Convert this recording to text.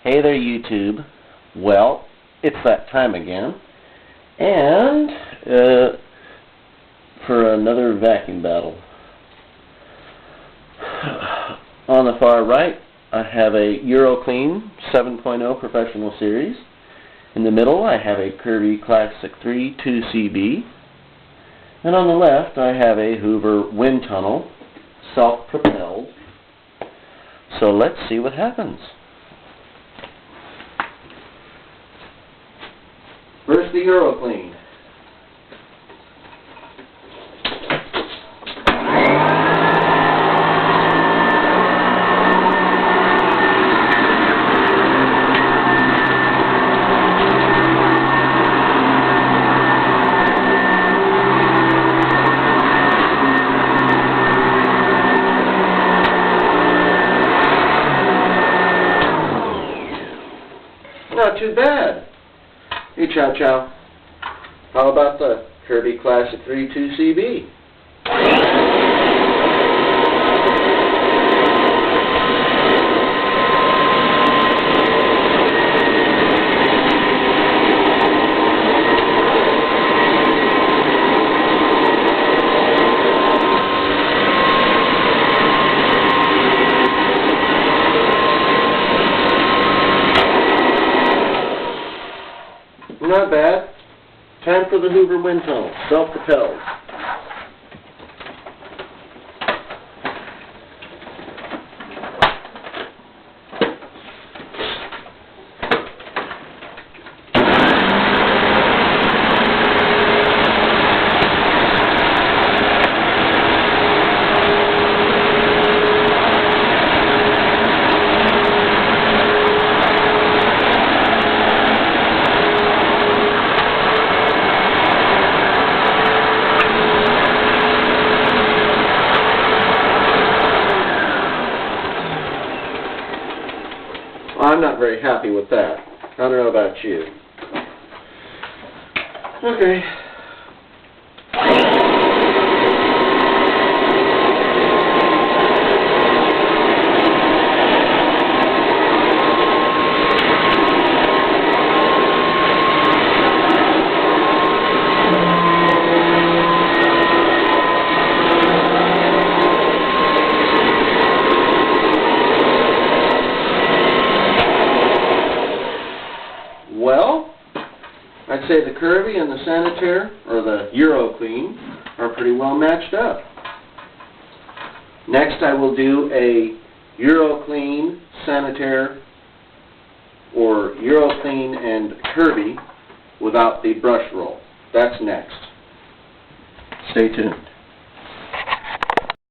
Hey there, YouTube. Well, it's that time again. And for another vacuum battle. On the far right, I have a euroclean 7.0 Professional Series. In the middle, I have a Kirby Classic 3 2CB. And on the left, I have a Hoover wind tunnel, self-propelled. So let's see what happens. First, the euroclean. Not too bad. Hey, Chow Chow. How about the Kirby Classic 3 2CB? Not bad. Time for the Hoover wind tunnel, self-propelled. I'm not very happy with that. I don't know about you. Okay. Well, I'd say the Kirby and the Sanitaire, or the euroclean, are pretty well matched up. Next I will do a euroclean, Sanitaire, or euroclean and Kirby without the brush roll. That's next. Stay tuned.